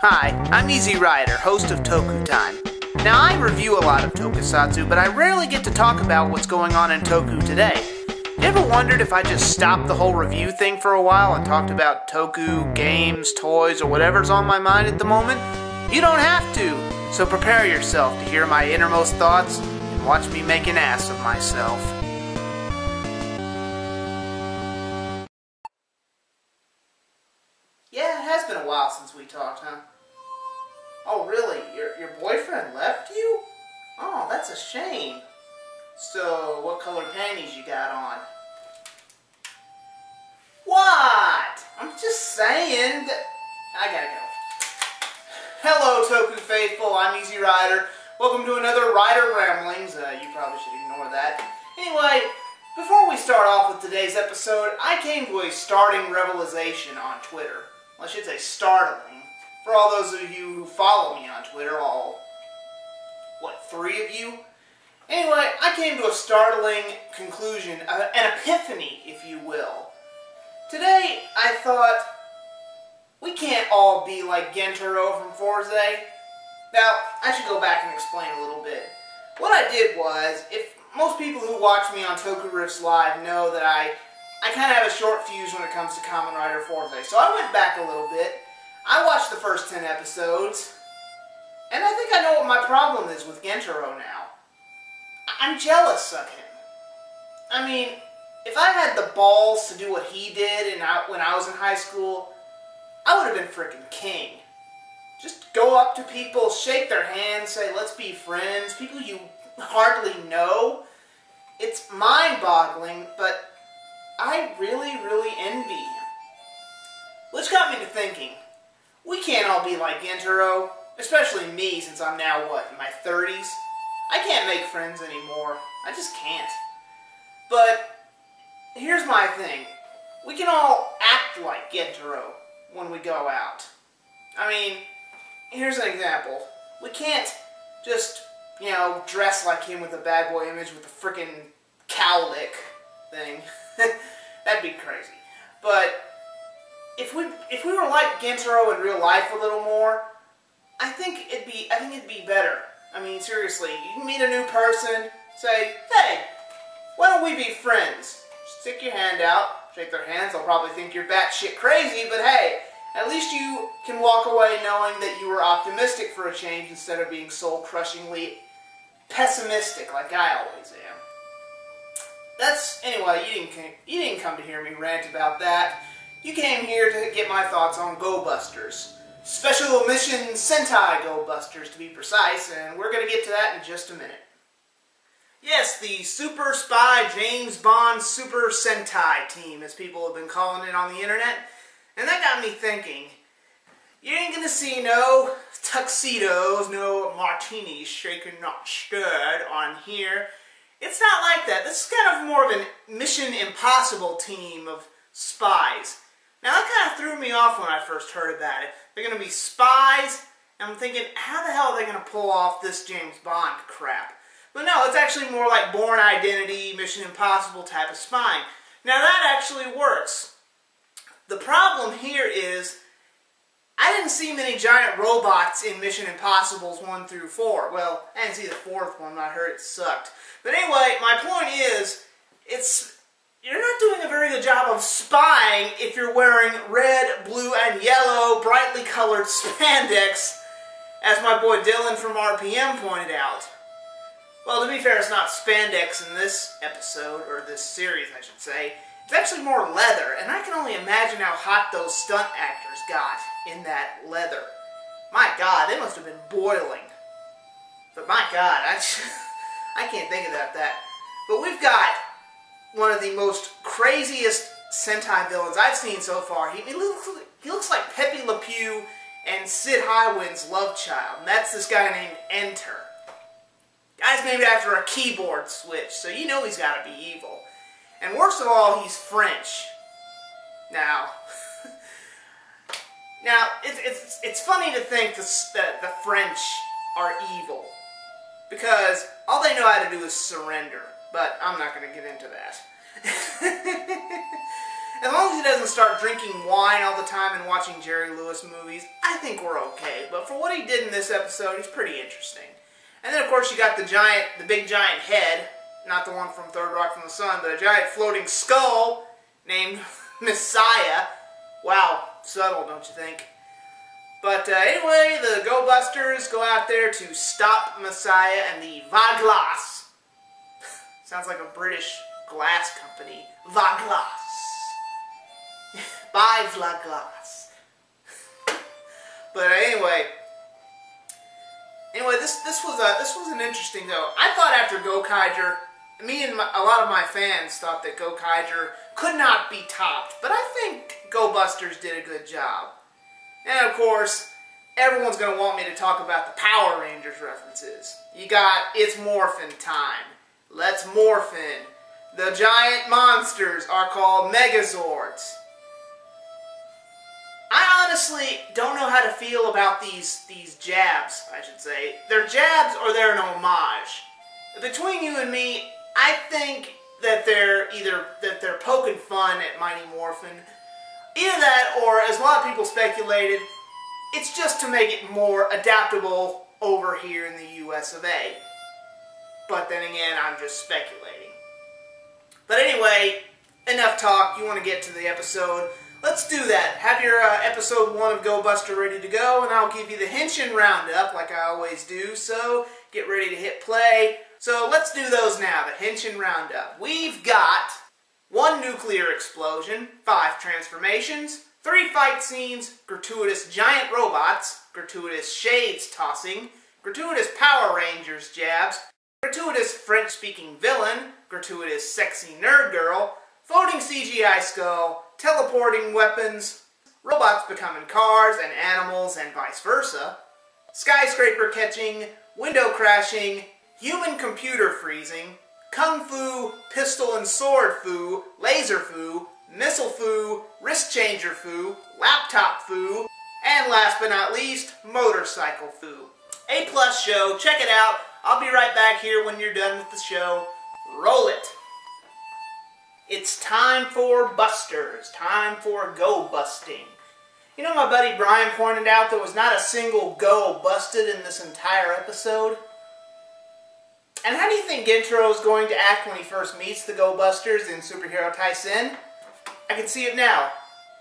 Hi, I'm Easy Rider, host of Toku Time. Now, I review a lot of tokusatsu, but I rarely get to talk about what's going on in Toku today. You ever wondered if I just stopped the whole review thing for a while and talked about Toku, games, toys, or whatever's on my mind at the moment? You don't have to, so prepare yourself to hear my innermost thoughts and watch me make an ass of myself. Yeah, it has been a while since we talked, huh? Oh, really? Your boyfriend left you? Oh, that's a shame. So, what color panties you got on? What? I'm just saying that... I gotta go. Hello, Toku Faithful. I'm Easy Rider. Welcome to another Rider Ramblings. You probably should ignore that. Anyway, before we start off with today's episode, I came to a starting revelation on Twitter. Well, I should say startling. For all those of you who follow me on Twitter, all, what, 3 of you? Anyway, I came to a startling conclusion, an epiphany, if you will. Today, I thought, we can't all be like Gentaro from Forze. Now, I should go back and explain a little bit. What I did was, if most people who watch me on Toku Riffs Live know that I kind of have a short fuse when it comes to Kamen Rider Forze. So I went back a little bit. I watched the first 10 episodes, and I think I know what my problem is with Gentaro now. I'm jealous of him. I mean, if I had the balls to do what he did when I was in high school, I would have been frickin' king. Just go up to people, shake their hands, say, let's be friends, people you hardly know. It's mind-boggling, but I really, really envy him. Which got me to thinking, we can't all be like Gentaro, especially me since I'm now, what, in my 30s? I can't make friends anymore. I just can't. But here's my thing. We can all act like Gentaro when we go out. I mean, here's an example. We can't just, you know, dress like him with a bad boy image with a frickin' cowlick thing. That'd be crazy. But if we were like Gentaro in real life a little more, I think it'd be better. I mean, seriously, you can meet a new person, say, hey, why don't we be friends? Stick your hand out, shake their hands, they'll probably think you're batshit crazy, but hey, at least you can walk away knowing that you were optimistic for a change instead of being soul-crushingly pessimistic like I always am. Anyway, you didn't come to hear me rant about that. You came here to get my thoughts on Go Busters. Special Mission Sentai Go Busters, to be precise, and we're going to get to that in just a minute. Yes, the Super Spy James Bond Super Sentai team, as people have been calling it on the internet. And that got me thinking, you ain't going to see no tuxedos, no martinis shaken not stirred on here. It's not like that. This is kind of more of a Mission Impossible team of spies. Now, that kind of threw me off when I first heard about it. They're going to be spies, and I'm thinking, how the hell are they going to pull off this James Bond crap? But no, it's actually more like Bourne Identity, Mission Impossible type of spying. Now, that actually works. The problem here is, I didn't see many giant robots in Mission Impossibles 1 through 4. Well, I didn't see the 4th one, I heard it sucked. But anyway, my point is, you're not doing a very good job of spying if you're wearing red, blue, and yellow, brightly colored spandex, as my boy Dylan from RPM pointed out. Well, to be fair, it's not spandex in this episode, or this series, I should say. It's actually more leather, and I can only imagine how hot those stunt actors got in that leather. My God, they must have been boiling. But my God, I can't think about that. But we've got one of the most craziest Sentai villains I've seen so far. He looks like Pepe Le Pew and Sid Highwind's love child. And that's this guy named Enter. Guy's named after a keyboard switch, so you know he's got to be evil. And worst of all, he's French. Now, it's funny to think that the French are evil. Because all they know how to do is surrender. But I'm not going to get into that. As long as he doesn't start drinking wine all the time and watching Jerry Lewis movies, I think we're okay. But for what he did in this episode, he's pretty interesting. And then, of course, you got the big giant head, not the one from Third Rock from the Sun, but a giant floating skull named Messiah. Wow, subtle, don't you think? But anyway, the Go Busters go out there to stop Messiah and the Vaglas. Sounds like a British glass company. Vaglas. Bye, Vaglas. But anyway, this was an interesting though. I thought after Goseiger, me and a lot of my fans thought that Goseiger could not be topped, but I think Go Busters did a good job. And of course, everyone's going to want me to talk about the Power Rangers references. You got It's Morphin' Time. Let's morphin'. The giant monsters are called Megazords. I honestly don't know how to feel about these jabs, I should say. They're jabs or they're an homage. Between you and me, I think that they're poking fun at Mighty Morphin. Either that, or as a lot of people speculated, it's just to make it more adaptable over here in the US of A. But then again, I'm just speculating. But anyway, enough talk. You want to get to the episode. Let's do that. Have your episode 1 of Go Buster ready to go, and I'll give you the henshin roundup like I always do, so get ready to hit play. So let's do those now, the henshin roundup. We've got 1 nuclear explosion, 5 transformations, 3 fight scenes, gratuitous giant robots, gratuitous shades tossing, gratuitous Power Rangers jabs, gratuitous French-speaking villain, gratuitous sexy nerd girl, floating CGI skull, teleporting weapons, robots becoming cars and animals and vice versa, skyscraper catching, window crashing, human computer freezing, kung fu, pistol and sword fu, laser fu, missile fu, wrist changer fu, laptop fu, and last but not least, motorcycle fu. A+ show, check it out. I'll be right back here when you're done with the show. Roll it. It's time for busters, time for go busting. You know, my buddy Brian pointed out there was not a single go busted in this entire episode. And how do you think Gentaro is going to act when he first meets the Go Busters in Superhero Taisen? I can see it now.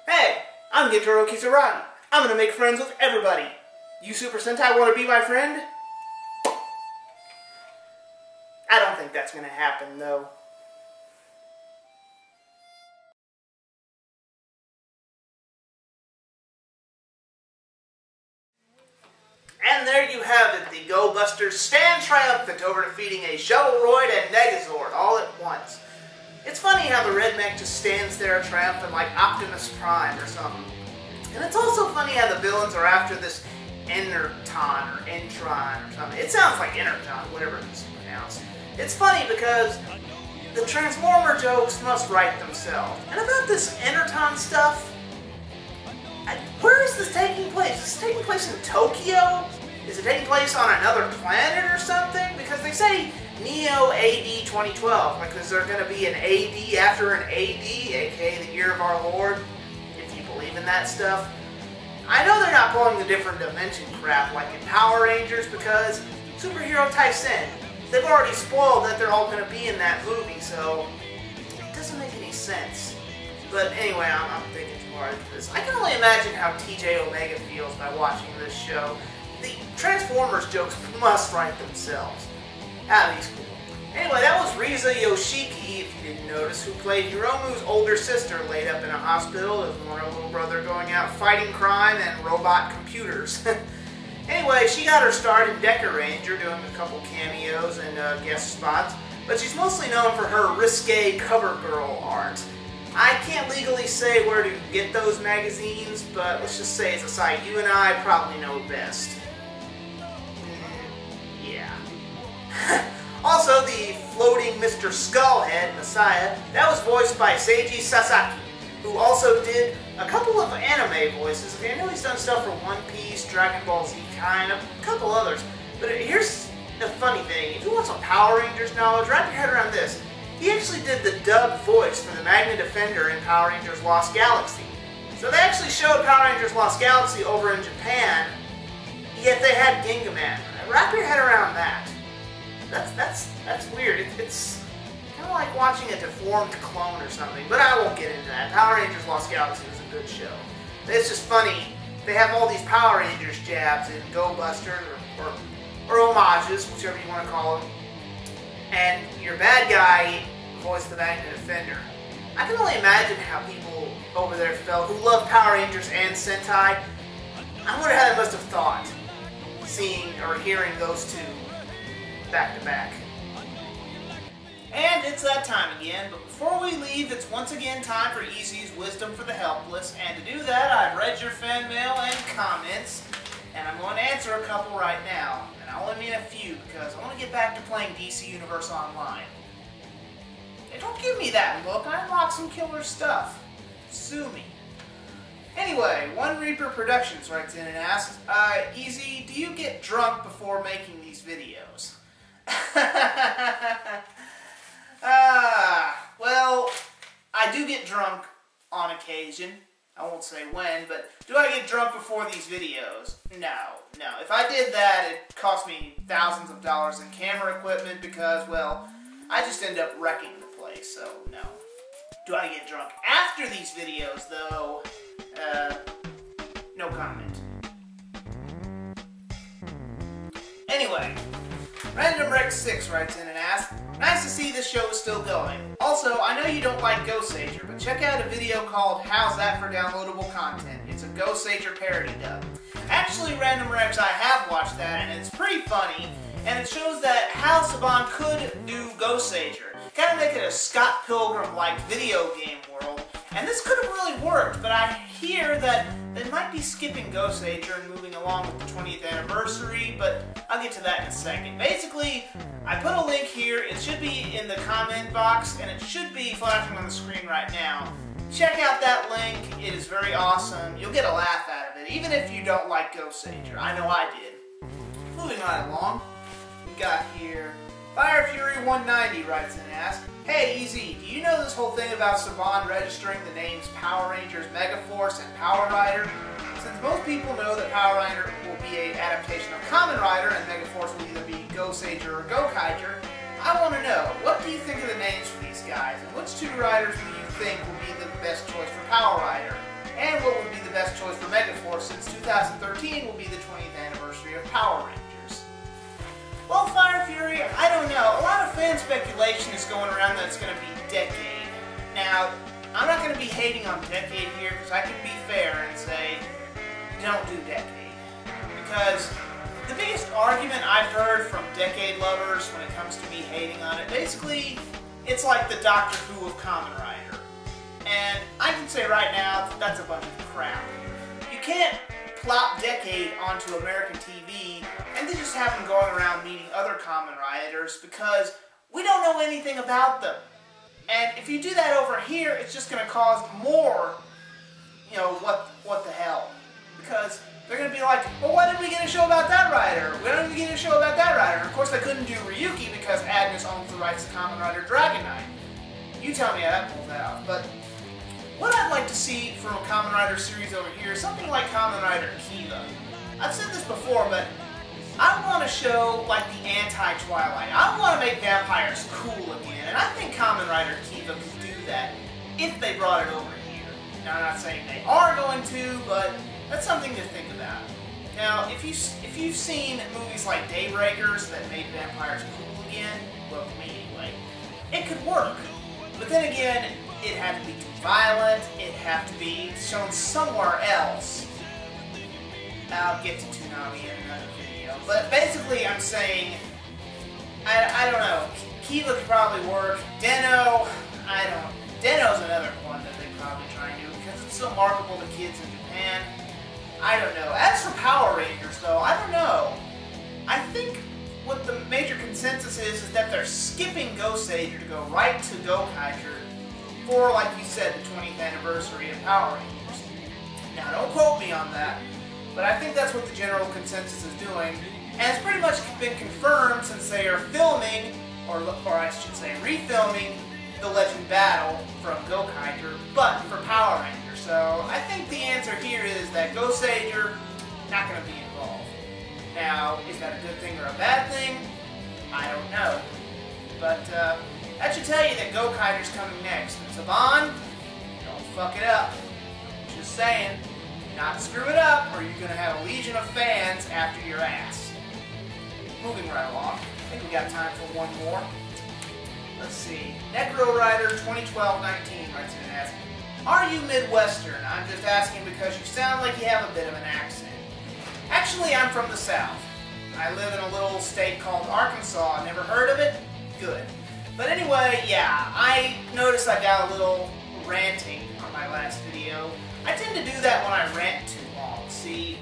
Hey, I'm Gentaro Kisaragi. I'm going to make friends with everybody. You Super Sentai want to be my friend? I don't think that's going to happen, though. And there you have it. The Go Busters stand triumphant over defeating a Shovelroid and Megazord all at once. It's funny how the Red Mech just stands there triumphant like Optimus Prime or something. And it's also funny how the villains are after this Enerton or Entron or something. It sounds like Enerton, whatever it's pronounced. It's funny because the Transformer jokes must write themselves. And about this Enerton stuff, where is this taking place? Is this taking place in Tokyo? Is it taking place on another planet or something? Because they say Neo AD 2012. Like, is there going to be an AD after an AD, aka the Year of Our Lord? If you believe in that stuff. I know they're not pulling the different dimension crap like in Power Rangers because Superhero Taisen, they've already spoiled that they're all going to be in that movie, so it doesn't make any sense. But anyway, I'm thinking too hard into this. I can only imagine how TJ Omega feels by watching this show. The Transformers jokes must write themselves. Ah, he's cool. Anyway, that was Riza Yoshiki, if you didn't notice, who played Hiromu's older sister laid up in a hospital with her little brother going out fighting crime and robot computers. Anyway, she got her start in Deca Ranger, doing a couple cameos and guest spots, but she's mostly known for her risque cover girl art. I can't legally say where to get those magazines, but let's just say as a site you and I probably know best. Yeah. Also, the floating Mr. Skullhead, Messiah, that was voiced by Seiji Sasaki, who also did a couple of anime voices. I know he's done stuff for One Piece, Dragon Ball Z Kind, a couple others. But here's the funny thing. If you want some Power Rangers knowledge, wrap your head around this. He actually did the dub voice for the Magna Defender in Power Rangers Lost Galaxy. So they actually showed Power Rangers Lost Galaxy over in Japan, yet they had Gingaman. Wrap your head around that. That's weird. It's kind of like watching a deformed clone or something, but I won't get into that. Power Rangers Lost Galaxy was a good show. It's just funny. They have all these Power Rangers jabs in Go Buster or homages, whichever you want to call them. And your bad guy voiced the Magna Defender. I can only imagine how people over there felt who love Power Rangers and Sentai. I wonder how they must have thought seeing or hearing those two back to back. And it's that time again, but before we leave, it's once again time for Easy's Wisdom for the Helpless, and to do that, I've read your fan mail and comments, and I'm going to answer a couple right now, and I only mean a few, because I want to get back to playing DC Universe Online. Hey, don't give me that look, I unlocked some killer stuff. Sue me. Anyway, One Reaper Productions writes in and asks, Easy, do you get drunk before making these videos? Well, I do get drunk on occasion. I won't say when, but do I get drunk before these videos? No. If I did that, it'd cost me thousands of dollars in camera equipment because, well, I just end up wrecking the place, so no. Do I get drunk after these videos, though? No comment. Anyway, Random Rex 6 writes in and asks, nice to see this show is still going. Also, I know you don't like Goseiger, but check out a video called How's That for Downloadable Content. It's a Goseiger Parody Dub. Actually, Random Rex, I have watched that, and it's pretty funny, and it shows that how Saban could do Goseiger. Kind of make it a Scott Pilgrim-like video game world, and this could have really worked, but I hear that they might be skipping Goseiger and moving along with the 20th anniversary, but I'll get to that in a second. Basically, I put a link here. It should be in the comment box, and it should be flashing on the screen right now. Check out that link. It is very awesome. You'll get a laugh out of it, even if you don't like Goseiger. I know I did. Moving right along, we got here Fire Fury 190 writes in and asks, hey Easy, do you know this whole thing about Saban registering the names Power Rangers Megaforce and Power Rider? Since most people know that Power Rider will be an adaptation of Kamen Rider and Megaforce will either be Goseiger or Gokaiger, I want to know, what do you think of the names for these guys, and which two riders do you think will be the best choice for Power Rider? And what would be the best choice for Megaforce, since 2013 will be the 20th anniversary of Power Rangers? Well, Fire Fury, I don't know. A lot of fan speculation is going around that it's going to be Decade. Now, I'm not going to be hating on Decade here because I can be fair and say, don't do Decade. Because the biggest argument I've heard from Decade lovers when it comes to me hating on it, basically, it's like the Doctor Who of Kamen Rider. And I can say right now, that's a bunch of crap. You can't plop Decade onto American TV and then just have them going around meeting other Kamen Riders because we don't know anything about them. And if you do that over here, it's just going to cause more, you know, what the hell. Because they're going to be like, well, why didn't we get a show about that rider? Why didn't we get a show about that rider? And of course, they couldn't do Ryuki because Agnes owns the rights to Kamen Rider Dragon Knight. You tell me how that pulls out. But what I'd like to see from a Kamen Rider series over here is something like Kamen Rider Kiva. I've said this before, but I want a show like the anti-Twilight. I want to make vampires cool again, and I think Kamen Rider Kiva could do that if they brought it over here. Now, I'm not saying they are going to, but that's something to think about. Now, if you've seen movies like Daybreakers that made vampires cool again, well, for me anyway, it could work. But then again, it had to be too violent, it had to be shown somewhere else. I'll get to Toonami in another video. But basically, I'm saying, I don't know, Kiva could probably work. Deno, Deno's another one that they probably try and do because it's so marketable to kids in Japan. I don't know. As for Power Rangers, though, I don't know. I think what the major consensus is that they're skipping Goseiger to go right to Gokaiger for, like you said, the 20th anniversary of Power Rangers. Now, don't quote me on that, but I think that's what the general consensus is doing, and it's pretty much been confirmed since they are filming or I should say refilming, the Legend Battle from Goseiger, but for Power Rangers. So I think the answer here is that Goseiger not going to be involved. Now, is that a good thing or a bad thing? I don't know. But that should tell you that Goseiger's coming next. And Saban, don't fuck it up. Just saying, not screw it up, or you're going to have a legion of fans after your ass. Moving right along. I think we got time for one more. Let's see. Necro Rider 2012-19 writes in and asks, are you Midwestern? I'm just asking because you sound like you have a bit of an accent. Actually, I'm from the South. I live in a little state called Arkansas. Never heard of it? Good. But anyway, yeah, I noticed I got a little ranting on my last video. I tend to do that when I rant too long. See,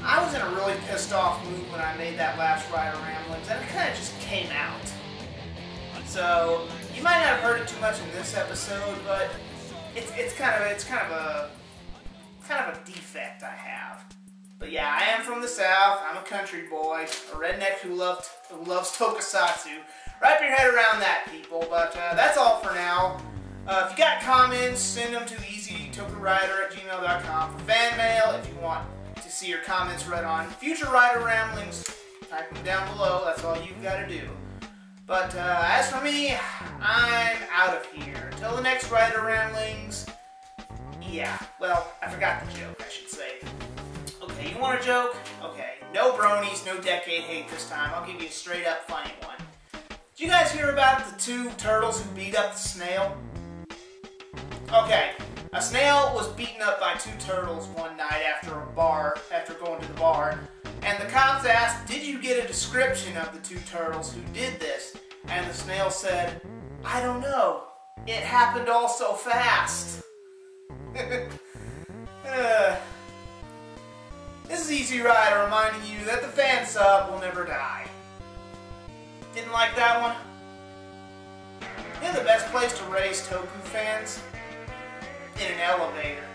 I was in a really pissed off mood when I made that last Rider Ramblings, and it kind of just came out. So, you might not have heard it too much in this episode, but it's kind of a defect I have. But yeah, I am from the South. I'm a country boy, a redneck who loves tokusatsu. Wrap your head around that, people. But that's all for now. If you got comments, send them to easytokenrider@gmail.com. For fan mail, if you want to see your comments read on future Rider Ramblings, type them down below. That's all you've got to do. But as for me, I'm out of here. Until the next Rider Ramblings, yeah, well, I forgot the joke, I should say. Okay, you want a joke? Okay, no bronies, no decade hate this time. I'll give you a straight up funny one. Did you guys hear about the two turtles who beat up the snail? Okay, a snail was beaten up by two turtles one night after going to the bar, and the cops asked, did you get a description of the two turtles who did this? And the snail said, I don't know. It happened all so fast. This is Easy Rider reminding you that the fan sub will never die. Didn't like that one? You know the best place to raise Toku fans? In an elevator.